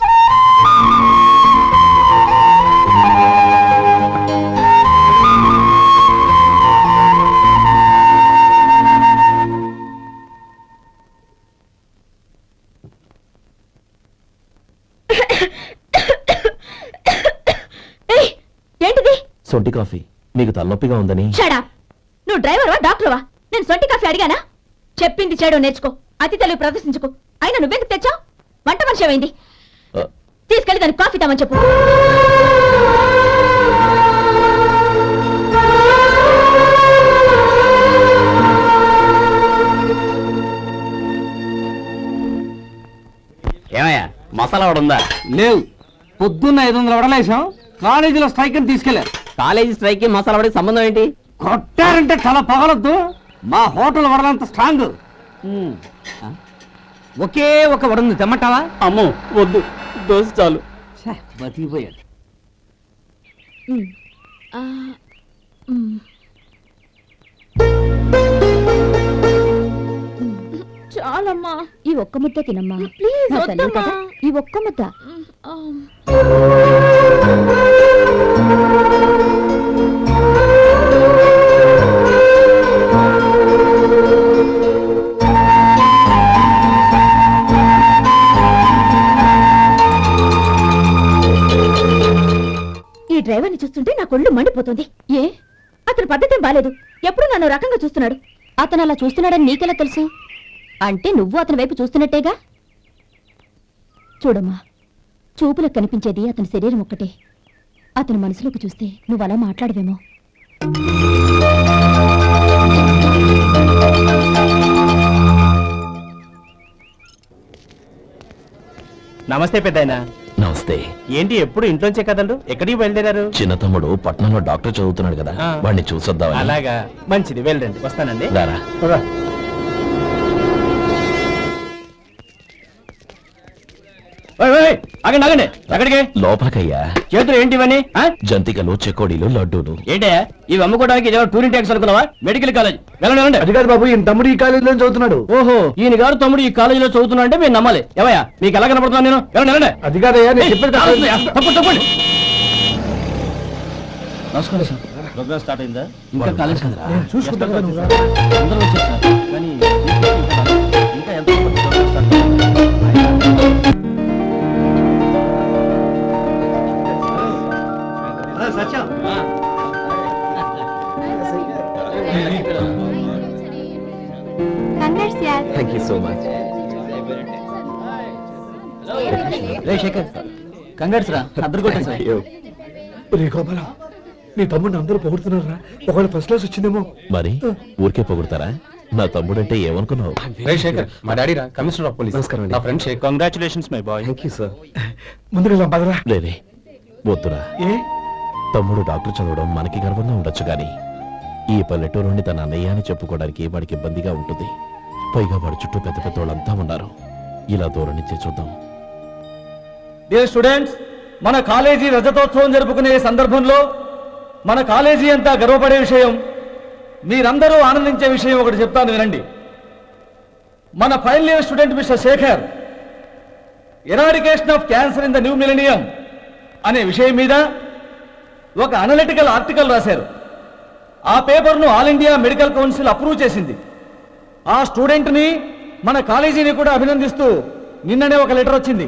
ఏయ్, ఏంటిది? సొంటి కాఫీ. మీకు తలనొప్పిగా ఉందని. షడా, నువ్వు డ్రైవర్వా డాక్టర్వా? నేను సొంటి కాఫీ అడిగానా? చెప్పింది చేయడం నేర్చుకో, అతి తెలివి ప్రదర్శించుకో. అయినా నువ్వెందుకు తెచ్చావు? వంట మనిషి ఏమైంది? ఆ, తీసుకెళ్ళి దానికి కాఫీ తామని చెప్పు. ఏమయ్యా మసాలా వాడు ఉందా? లేవు. పొద్దున్న 500 వడలేసాం, కాలేజీలో స్ట్రైక్ అని తీసుకెళ్లారు. కాలేజీ స్ట్రైక్ కి మసాలా వాడికి సంబంధం ఏంటి? కొట్టారంటే తల పగలొద్దు. మా హోటల్ వడలంత స్ట్రాంగ్. ఒకే ఒక వడ తెమ్మంటావా? అమ్మో వద్దు, దోశ చాలు. బతికిపోయాడు. చాలమ్మా, ఈ ఒక్క ముద్ద తినమ్మా ప్లీజ్. నా తల్లి కదా, ఈ ఒక్క ముద్ద. ఈ డ్రైవర్ని చూస్తుంటే నా కొళ్ళు మండిపోతుంది. ఏ, అతని పద్ధతి బాలేదు. ఎప్పుడు నన్ను రకంగా చూస్తున్నాడు. అతను అలా చూస్తున్నాడని నీకెలా తెలుసు? అంటే నువ్వు అతని వైపు చూస్తున్నట్టేగా. చూడమ్మా, చూపులకు కనిపించేది అతని శరీరం ఒక్కటే. అతని మనసులోకి చూస్తే నువ్వు అలా మాట్లాడవేమో. నమస్తే పెద్దాయన. నమస్తే. ఏంటి ఎప్పుడు ఇంట్లోంచే కదలరు? ఎక్కడికి బయలుదేరారు? చిన్న తమ్ముడు పట్నంలో డాక్టర్ చదువుతున్నాడు కదా, ఆ. వాడిని చూసొద్దామని. అలాగా, మంచిది, వెళ్ళండి. వస్తానండి. రారా. ఆగండి ఆగండి, ఎక్కడికి? లోపలికయ్యా. చేతులు ఏంటి ఇవన్నీ? జంతికలు, చెకోడీలు, లడ్డూలు. ఏంటయ్యా ఇవి అమ్ముకోవడానికి ఇదేమో టూరింగ్ ట్యాక్స్ అనుకున్నావా? Medical college. వెళ్ళండి వెళ్ళండి. అది కాదు బాబు, ఈయన తమ్ముడు ఈ కాలేజీలో చదువుతున్నాడు. ఓహో, ఈయన గారు తమ్ముడు ఈ కాలేజీలో చదువుతున్నా అంటే మీరు నమ్మాలి. ఏవయ్యా మీకు ఎలా కనపడుతున్నాను నేను? వెళ్ళండి వెళ్ళండి. అది కాదయ్యా, నేను చెప్పేది కాదు. తప్పండి తప్పండి. నమస్కారం సార్. ప్రోగ్రామ్ స్టార్ట్ అయిందా? ఇంకా కాలేజ్ కదా. నేను చూసుకుంటాను కదా నువ్వు రా. అందరూ వచ్చేసారు. కానీ ఇంకా ఎంత ప్రోగ్రామ్ స్టార్ట్ అవ్వలేదు. కంగ్రాట్స్ యార్. Thank you so much. రే శేఖర్, కంగ్రాట్స్ రా, అద్దరు కొట్టేసారు. రే గోపాల, నీ తమ్ముడిని అందరూ పొగుడుతున్నారు రా. ఒకవేళ ఫస్ట్ క్లాస్ వచ్చిందేమో. మరి ఊరికే పొగుడతారా? నా తమ్ముడంటే ఏమనుకున్నావు? శేఖర్, మా డాడీ రా, కమిషనర్ ఆఫ్ పోలీస్. నమస్కారం అండి. నా friend Shekhar. Congratulations my boy. Thank you sir. ముందుకెళ్దాం పదరా. లేదే, వద్దురా. ఏ తమ్ముడు డాక్టర్ చదవడం మనకి గర్వంగా ఉండొచ్చు కానీ ఈ పల్లెటూరు నుండి తన అన్నయ్య అని చెప్పుకోవడానికి వాడికి ఇబ్బందిగా ఉంటుంది. పైగా వాడి చుట్టూ పెద్ద పెద్ద వాళ్ళంతా ఉన్నారు. ఇలా దూరం నుంచి చూద్దాం. డియర్ స్టూడెంట్స్, మన కాలేజీ రజతోత్సవం జరుపుకునే సందర్భంలో మన కాలేజీ అంతా గర్వపడే విషయం, మీరందరూ ఆనందించే విషయం ఒకటి చెప్తాను వినండి. మన final year student mister Shekhar eradication of cancer in the new millennium అనే విషయం మీద ఒక అనలిటికల్ ఆర్టికల్ రాశారు. ఆ పేపర్ను all India medical council approve చేసింది. ఆ స్టూడెంట్ని మన కాలేజీని కూడా అభినందిస్తూ నిన్ననే ఒక లెటర్ వచ్చింది.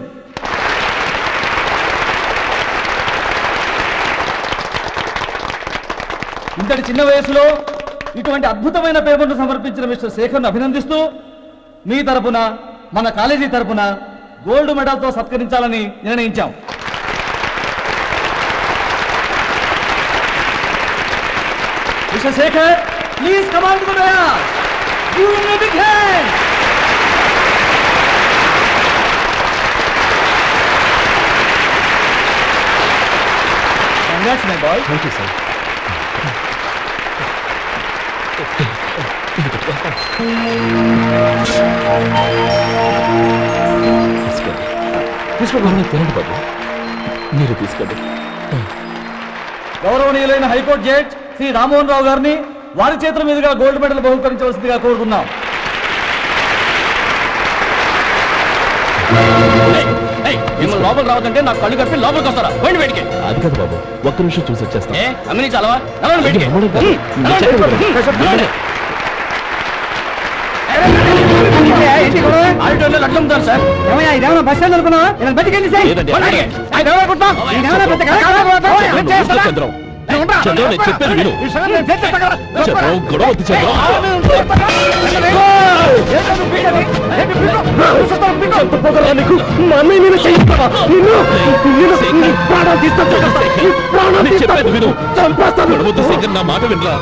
ఇంతటి చిన్న వయసులో ఇటువంటి అద్భుతమైన పేపర్ను సమర్పించిన మిస్టర్ శేఖర్ను అభినందిస్తూ మీ తరపున మన కాలేజీ తరపున గోల్డ్ మెడల్తో సత్కరించాలని నిర్ణయించాం. Mister Shekhar, please come on to the dais. Give him a big hand. Congrats my boy. Thank you sir. తీసుకోండి తినండి బాబు, మీరు తీసుకోండి. గౌరవనీయులైన హైకోర్టు జడ్జ్ శ్రీ రామ్మోహన్ రావు గారిని వారి చేతుల మీదుగా గోల్డ్ మెడల్ బహుకరించవలసిందిగా కోరుతున్నాం. మిమ్మల్ని లోపల రావద్దంటే నాకు కళ్ళు కప్పి లోపలికి వస్తారా? పోయింది బయటికి. అది కాదు బాబు, ఒక్క నిమిషం చూసి వచ్చేస్తాం. అమ్మిని చాలవా? బయటికి ఆడిటోర్లో లడ్డు అమ్ముతారు సార్. ఏమయ్యా, ఇదేమన్నా బస్ స్టాండ్ అనుకున్నావా? నేను బయటికి వెళ్ళి సార్. లేదండి. చంద్రం, చంద్రం, నేను చెప్పేది విను. చంద్రం, గొడవ వద్దు చంద్రం. చెప్పేది విను. గొడవ వద్దు శేఖర్, నా మాట వినరా.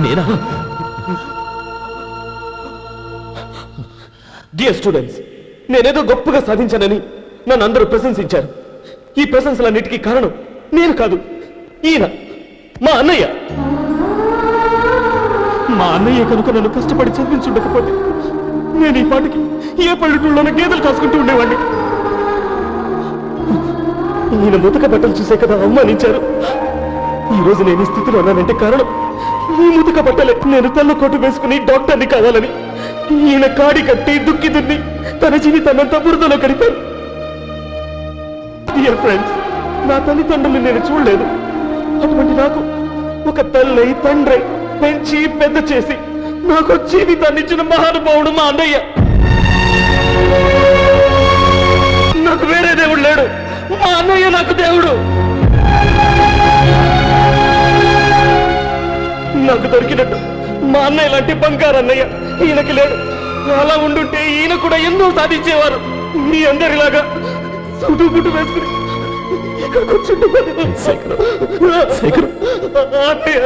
నేనా? డియర్ స్టూడెంట్స్, నేనేదో గొప్పగా సాధించానని నన్ను అందరూ ప్రశంసించారు. ఈ ప్రశంసలన్నిటికీ కారణం నేను కాదు, ఈయన మా అన్నయ్య. మా అన్నయ్య కనుక నన్ను కష్టపడి చదివించుండకపోతే నేను ఈ పాటికి ఏ పల్లెటూళ్ళలోనే గేదెలు కాసుకుంటూ ఉండేవాడిని. ఈయన ముతక బట్టలు చూసే కదా అవమానించారు. ఈ రోజు నేను ఈ స్థితిలో ఉన్నానంటే కారణం ఈ ముతక బట్టలే. నేను తెల్ల కోటు వేసుకుని డాక్టర్ని కావాలని ఈయన కాడి కట్టి దుక్కి దున్ని తన జీవితాన్నంతా బురదలో గడిపారు. డియర్ ఫ్రెండ్స్, నా తల్లిదండ్రులు నేను చూడలేదు. అటువంటి నాకు ఒక తల్లి తండ్రి పెంచి పెద్ద చేసి నాకు జీవితాన్ని ఇచ్చిన మహానుభావుడు మా అన్నయ్య. నాకు వేరే దేవుడు లేడు, మా అన్నయ్య నాకు దేవుడు. నాకు దొరికినట్టు మా అన్నయ్య లాంటి బంగారు అన్నయ్య ఈయనకి లేడు. అలా ఉండుంటే ఈయన కూడా ఎన్నో సాధించేవారు. మీ అందరిలాగా సుడు గుడ్డు వేసుకుని ఇక్కడ కూర్చుంటున్నారు. అన్నయ్య,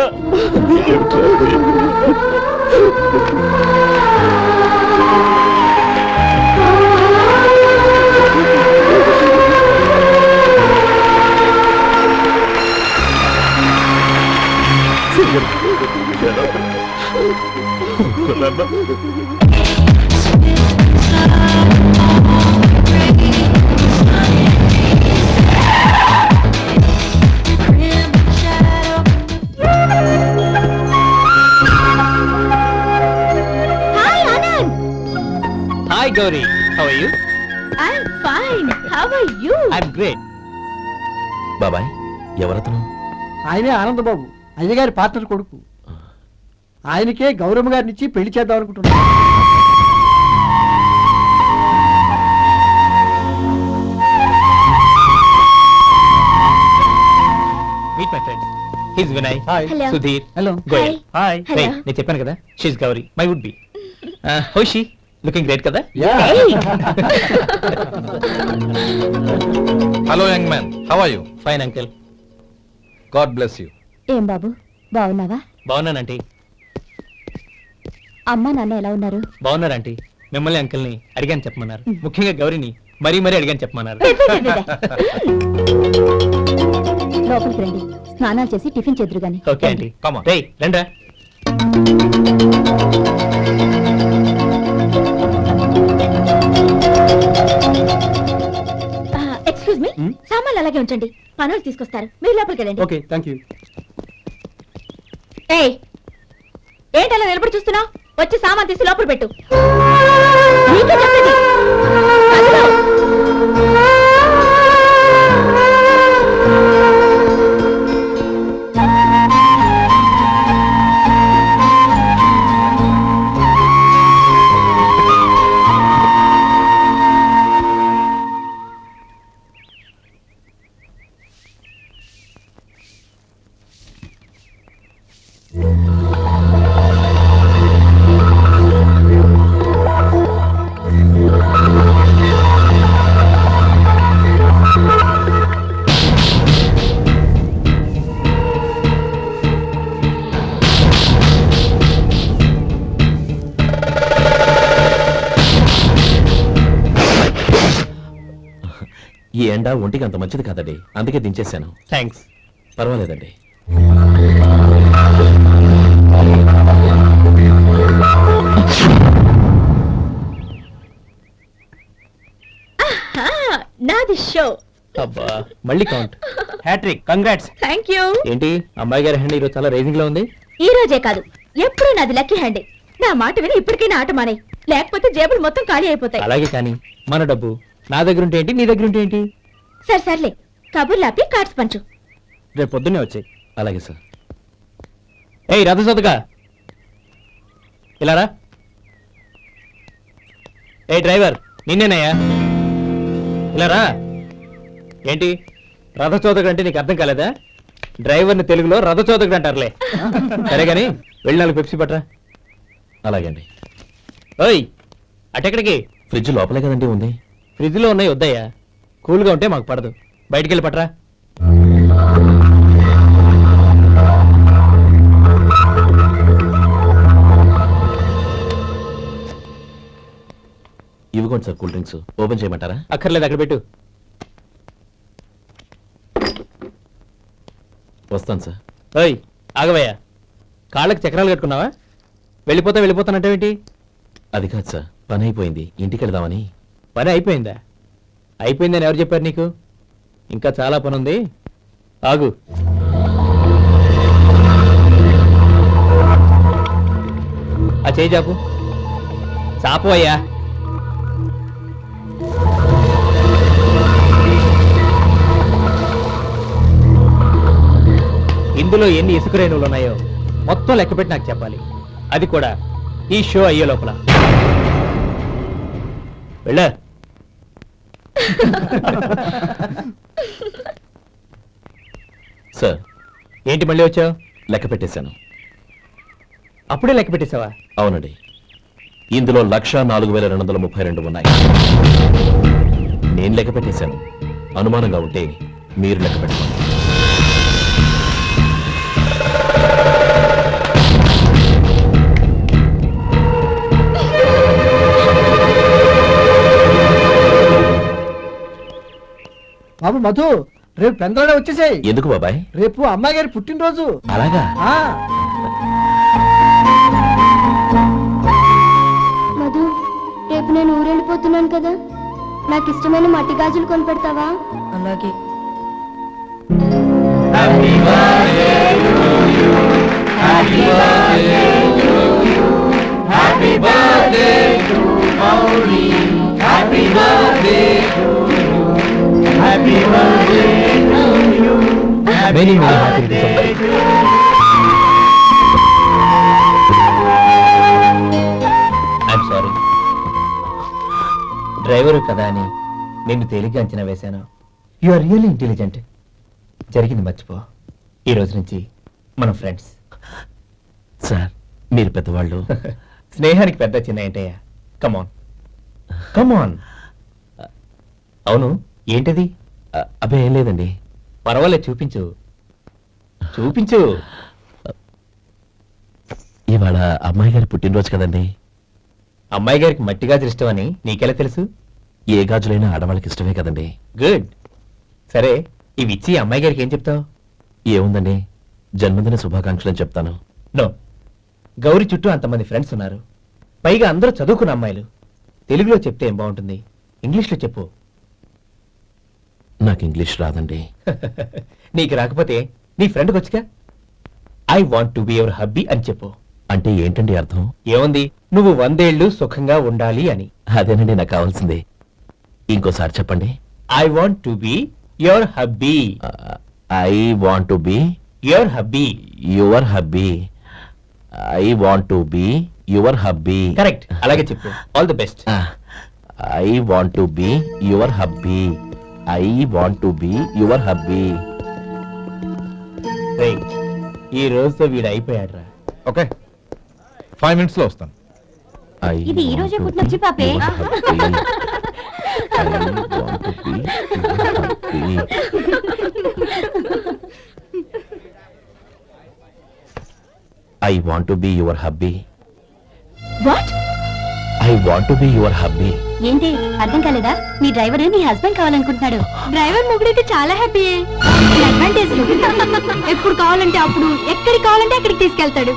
hi Gauri, how are you? I'm fine. How are you? I'm great. బాబాయ్, ఎవరతను? ఆయనే ఆనందబాబు, అయ్యగారి పార్ట్నర్ కొడుకు. ఆయనకే గౌరమ్మ గారిని ఇచ్చి పెళ్లి చేద్దాం అనుకుంటున్నాను. Meet my friend. His Vinay. Hi. Hello. Sudheer. Hello. Goyal. Hi. Hello. నేను చెప్పాను కదా, she's Gauri, my would be. How she? Looking great కదా? Hello young man, how are you? Fine uncle. God bless you. ఏం బాబు, బాగున్నావా? బాగున్నానంటీ. అమ్మా నాన్న ఎలా ఉన్నారు? బాగున్నారంటీ. మిమ్మల్ని అంకిల్ని అడిగాను చెప్పమన్నారు. ముఖ్యంగా గౌరీని మరీ మరీ అడిగాను చెప్పమన్నారు. లోపలికి రండి, స్నానాలు చేసి టిఫిన్ చేద్దరు గాని. Okay aunty. Come on. రేయ్ రండ్రా. ఎక్స్క్యూజ్ మీ, సామాన్లు అలాగే ఉంచండి, పనులు తీసుకొస్తారు, మీరు లోపలికి వెళ్ళండి. Okay, thank you. ఏయ్, ఏంటలా నిలబడి చూస్తున్నావు? వచ్చి సామాన్ తీసి లోపల పెట్టు. నీకే చెప్పేది. కదులు. ఎండ ఒంటికి అంత మంచిది కాదండి, అందుకే దించేశాను. థ్యాంక్స్. పర్వాలేదండి. నాది షో. అబ్బా మళ్ళీ count. Hattrick, congrats. Thank you. ఏంటి అమ్మాయి గారి హ్యాండ్ ఈరోజు చాలా రైజింగ్ లో ఉంది? ఈ రోజే కాదు, ఎప్పుడు నాది లక్కీ హ్యాండే. నా మాట విని ఇప్పటికైనా ఆట మానే, లేకపోతే జేబులు మొత్తం ఖాళీ అయిపోతాయి. అలాగే కానీ మన డబ్బు నా దగ్గర ఉంటే ఏంటి, నీ దగ్గర ఉంటే ఏంటి? సరే సర్లే, కబుర్లాపి కార్డ్స్ పంచు. రేపు పొద్దున్నే వచ్చాయి. అలాగే సార్. ఏయ్ రథసోదగా ఇలా రా. ఏ డ్రైవర్ నిన్నేనయ్యా, ఇలా రా. ఏంటి రథచోదకుడు అంటే నీకు అర్థం కాలేదా? డ్రైవర్ని తెలుగులో రథచోదకుడు అంటారులే. సరే గాని వెళ్ళి 4 పెప్సీ పట్రా. అలాగే అండి. ఓయ్ అటెక్కడికి? ఫ్రిడ్జ్ లోపలే కదండి ఉంది. ఫ్రిడ్జ్లో ఉన్నాయి వద్దయ్యా, కూల్గా ఉంటే మాకు పడదు. బయటికి వెళ్ళి పట్రా. ఇవ్వకోండి సార్ కూల్ డ్రింక్స్. ఓపెన్ చేయమంటారా? అక్కర్లేదు, అక్కడ పెట్టు. వస్తాను సార్. ఓయ్ ఆగవయ్యా, కాళ్ళకి చక్రాలు కట్టుకున్నావా? వెళ్ళిపోతానంటావేంటి? అది కాదు సార్, పని అయిపోయింది, ఇంటికి వెళదామని. పని అయిపోయిందా? అయిపోయిందని ఎవరు చెప్పారు నీకు? ఇంకా చాలా పని ఉంది, ఆగు. ఆ చేయి చాపు. చాపు అయ్యా. ఇందులో ఎన్ని ఇసుక రేణువులు ఉన్నాయో మొత్తం లెక్కపెట్టి నాకు చెప్పాలి. అది కూడా ఈ షో అయ్యే లోపల. వెళ్ళా. సార్ ఏంటి మళ్ళీ వచ్చావు? లెక్క పెట్టేశాను. అప్పుడే లెక్క పెట్టేశావా? అవునండి, ఇందులో 1,04,232 ఉన్నాయి. నేను లెక్క పెట్టేశాను. అనుమానంగా ఉంటే మీరు లెక్క పెట్టండి. బాబు మధు, రేపు పెందలాడే వచ్చేసాయి. ఎందుకు బాబాయ్? రేపు అమ్మాయి గారి పుట్టినరోజు. అలాగా? మధు, రేపు నేను ఊరెళ్ళిపోతున్నాను కదా, నాకు ఇష్టమైన మట్టి గాజులు కొనిపెడతావా? అలాగే. Many happy returns. I'm sorry. Driver కదా అని నిన్ను తేలిగ్గా అంచనా వేశాను. You are really intelligent. జరిగింది మర్చిపో. ఈ రోజు నుంచి మనం ఫ్రెండ్స్. సార్ మీరు పెద్దవాళ్ళు. స్నేహానికి పెద్ద చిన్న ఏంటయ్యా? కమాన్ కమాన్. అవును, ఏంటది? అబ్బే ఏం లేదండి. పర్వాలేదు, చూపించు చూపించు. ఇవాళ అమ్మాయి గారి పుట్టినరోజు కదండి. అమ్మాయి గారికి మట్టి గాజులు ఇష్టమని నీకెలా తెలుసు? ఏ గాజులైనా ఆడవాళ్ళకి ఇష్టమే కదండి. గుడ్. సరే, ఇవి ఇచ్చి అమ్మాయి గారికి ఏం చెప్తావు? ఏముందండి, జన్మదిన శుభాకాంక్షలు అని చెప్తాను. నో, గౌరీ చుట్టూ అంతమంది ఫ్రెండ్స్ ఉన్నారు, పైగా అందరూ చదువుకున్న అమ్మాయిలు. తెలుగులో చెప్తే ఏం బాగుంటుంది, ఇంగ్లీష్లో చెప్పు. నాకు ఇంగ్లీష్ రాదండి. నీకు రాకపోతే నీ ఫ్రెండ్కి వచ్చిగా I want to be your hubby అని చెప్పు. అంటే ఏంటండి అర్థం? ఏముంది, నువ్వు 100 ఏళ్ళు సుఖంగా ఉండాలి అని. అదేనండి నాకు కావాల్సింది. ఇంకోసారి చెప్పండి. I want to be your hubby. I want to be your hubby. Your hubby. I want to be your hubby. Correct, అలాగే చెప్పు. All the best. I want to be your hubby. I want to be your hubby. ఈ రోజుతో వీడు అయిపోయాడ్రా. Okay, 5 minutes లో వస్తాను. ఇది ఈ రోజే పుట్టినొచ్చి పాపే. I want to be your hubby. What? I want to be your hubby. ఏంటి అర్థం కాలేదా? మీ డ్రైవర్ నీ హస్బెండ్ కావాలనుకుంటున్నాడు. డ్రైవర్ మొగుడైతే చాలా హ్యాపీ. అడ్వాంటేజ్ ఎప్పుడు కావాలంటే అప్పుడు, ఎక్కడికి కావాలంటే అక్కడికి తీసుకెళ్తాడు.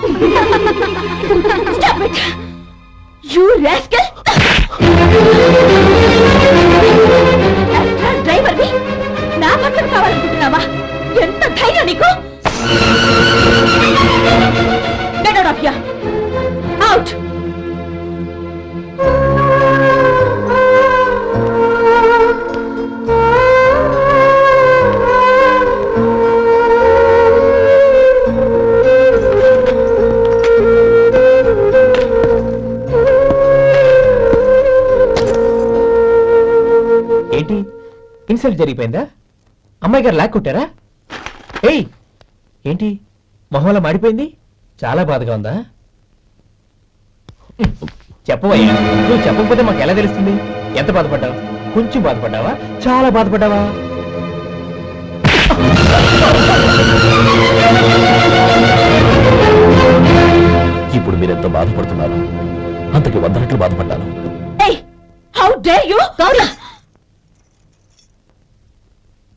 You rascal! డ్రైవర్ ని నా భర్తను కావాలనుకుంటున్నావా? ఎంత ధైర్యం నీకు! Get out of here! Out! ఏంటి ఇన్సల్ట్ జరిగిపోయిందా? అమ్మాయి గారు లాక్ కొట్టారా? ఏయ్ ఏంటి మొహంలో మాడిపోయింది? చాలా బాధగా ఉందా? చెప్పవయ్యా, నువ్వు చెప్పకపోతే మాకు ఎలా తెలుస్తుంది? ఎంత బాధపడ్డావు? కొంచెం బాధపడ్డావా? చాలా బాధపడ్డావా? ఇప్పుడు మీరెంత బాధపడుతున్నారు, అంతకి 100 రెట్లు బాధపడ్డాను. Hey! How dare you! Gauri,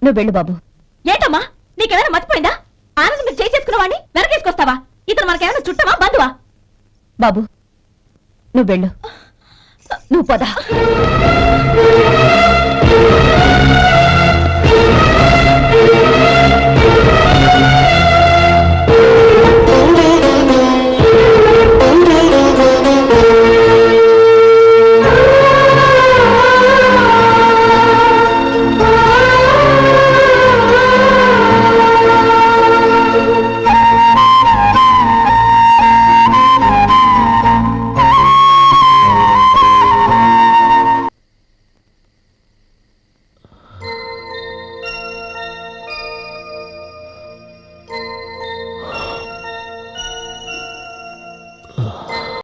నువ్వు వెళ్ళు బాబు. ఏంటమ్మా, నీకేమైనా మర్చిపోయిందా? ఆనందం మీరు చేసుకున్న వాడిని వెనకేసుకొస్తావా? ఇతను మనకేమైనా చుట్టమా, బంధువా? బాబు నువ్వు వెళ్ళు. నువ్వు పద.